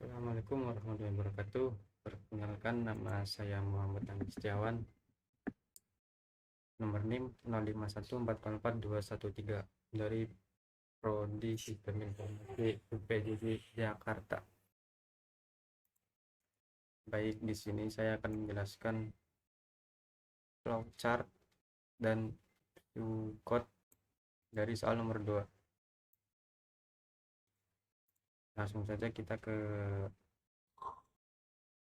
Assalamualaikum warahmatullahi wabarakatuh. Perkenalkan, nama saya Muhammad Andi Setiawan. Nomor NIM 0514444213 dari Prodi Sistem Informasi UPJJ Jakarta. Baik, di sini saya akan menjelaskan flowchart dan view code dari soal nomor 2. Langsung saja kita ke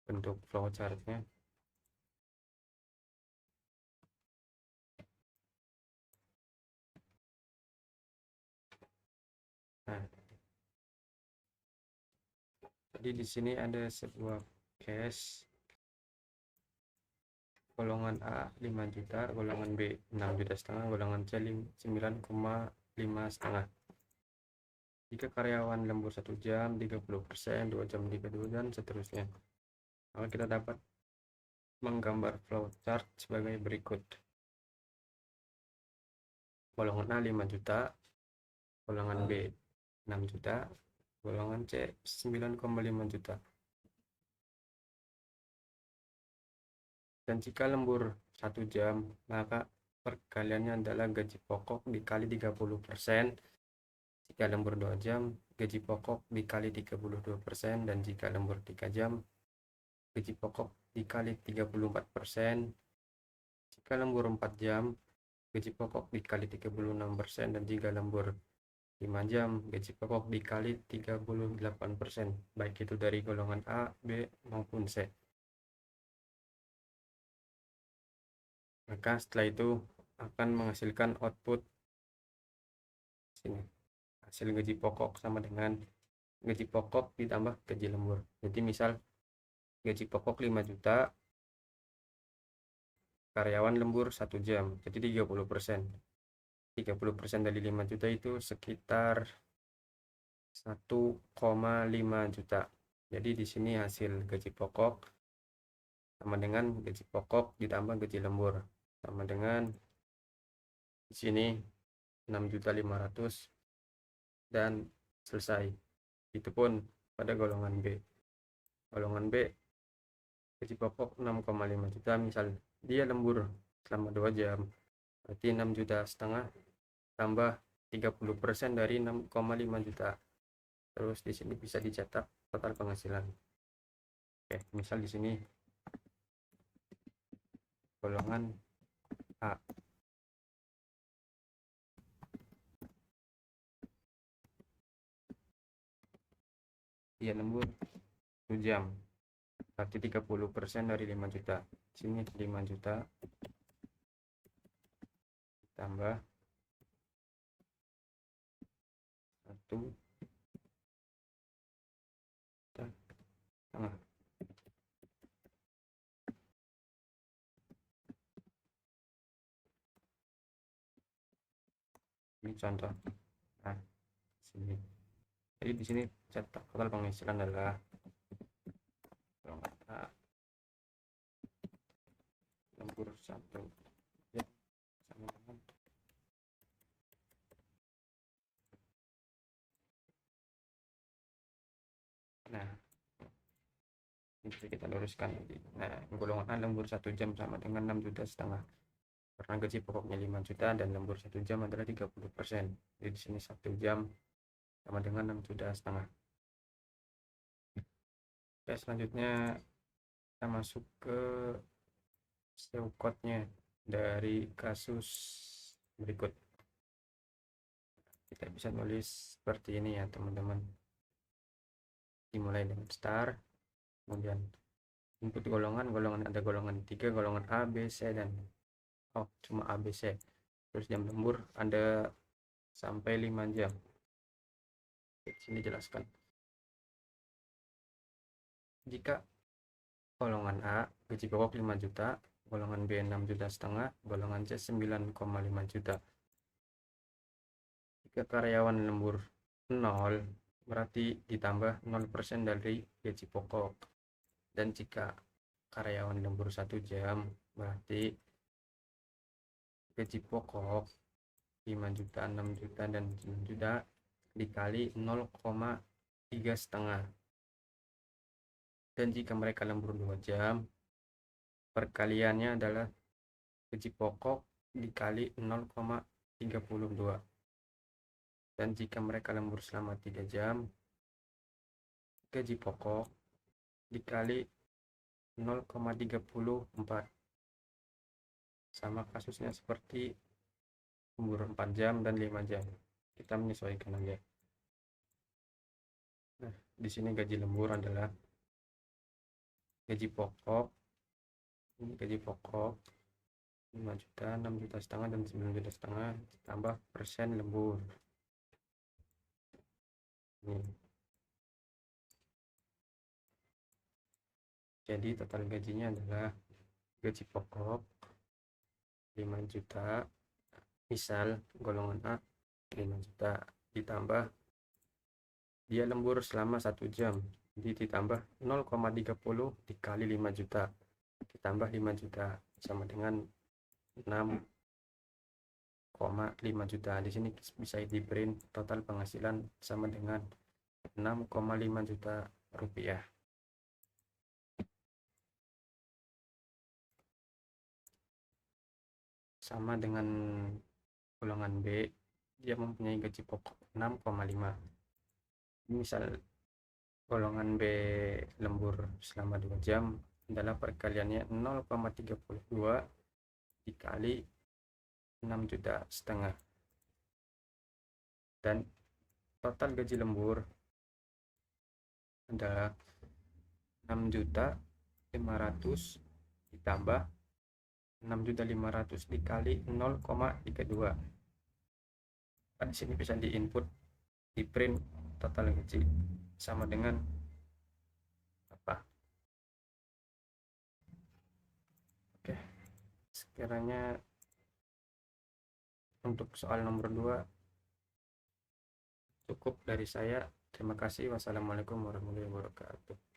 bentuk flowchartnya. Nah, jadi di sini ada sebuah case golongan A 5 juta, golongan B 6 juta setengah, golongan C 9,5 setengah. Jika karyawan lembur 1 jam 30%, 2 jam 32, dan seterusnya. Maka kita dapat menggambar flowchart sebagai berikut. Golongan A 5 juta, golongan B 6 juta, golongan C 9,5 juta. Dan jika lembur 1 jam, maka perkaliannya adalah gaji pokok dikali 30%. Jika lembur 2 jam, gaji pokok dikali 32%, dan jika lembur 3 jam, gaji pokok dikali 34%. Jika lembur 4 jam, gaji pokok dikali 36%, dan jika lembur 5 jam, gaji pokok dikali 38%, baik itu dari golongan A, B, maupun C. Maka setelah itu akan menghasilkan output sini. Hasil gaji pokok sama dengan gaji pokok ditambah gaji lembur. Jadi misal gaji pokok 5 juta, karyawan lembur 1 jam, jadi 30%. 30% dari 5 juta itu sekitar 1,5 juta. Jadi di sini hasil gaji pokok sama dengan gaji pokok ditambah gaji lembur, sama dengan di sini 6.500.000 dan selesai. Itu pun pada golongan B. Golongan B gaji pokok 6,5 juta, misal dia lembur selama 2 jam, berarti 6,5 juta tambah 30% dari 6,5 juta. Terus di sini bisa dicetak total penghasilan. Oke, misal di sini golongan A. Dia lembur 1 jam, berarti 30% dari 5 juta. Sini 5 juta tambah 1,5 juta. Ini contoh. Nah, sini. Jadi di sini cetak total penghasilan adalah golongan A lembur 1 jam sama dengan, nah bisa kita luruskan. Nah, golongan A lembur 1 jam sama dengan 6,5 juta, karena gaji pokoknya 5 juta dan lembur 1 jam adalah 30%. Jadi di sini 1 jam sama dengan 6,5 juta. Oke, selanjutnya kita masuk ke SEO code-nya dari kasus berikut. Kita bisa nulis seperti ini ya teman-teman. Dimulai dengan star, kemudian input golongan ada golongan 3, golongan A, B, C, dan cuma A, B, C. Terus jam lembur ada sampai 5 jam. Di sini jelaskan. Jika golongan A gaji pokok 5 juta, golongan B 6,5 juta, golongan C 9,5 juta. Jika karyawan lembur 0, berarti ditambah 0% dari gaji pokok. Dan jika karyawan lembur 1 jam, berarti gaji pokok 5 juta, 6 juta, dan 9 juta dikali 0,3 setengah. Dan jika mereka lembur 2 jam, perkaliannya adalah gaji pokok dikali 0,32. Dan jika mereka lembur selama 3 jam, gaji pokok dikali 0,34. Sama kasusnya seperti lembur 4 jam dan 5 jam. Kita menyesuaikan aja. Nah, di sini gaji lembur adalah gaji pokok. Ini gaji pokok 5 juta, 6 juta setengah, dan 9 juta setengah ditambah persen lembur. Ini. Jadi total gajinya adalah gaji pokok 5 juta, misal golongan A 5 juta, ditambah dia lembur selama 1 jam, jadi ditambah 0,30 dikali 5 juta, ditambah 5 juta sama dengan 6,5 juta. Di sini bisa di print total penghasilan sama dengan 6,5 juta rupiah. Sama dengan golongan B, dia mempunyai gaji pokok 6,5. Misal golongan B lembur selama 2 jam adalah perkaliannya 0,32 dikali 6 juta setengah. Dan total gaji lembur adalah 6 juta 500 ditambah 6.500 dikali 0,32. Di sini bisa di input, di print total gaji sama dengan apa. Oke, sekiranya untuk soal nomor 2 cukup dari saya. Terima kasih. Wassalamualaikum warahmatullahi wabarakatuh.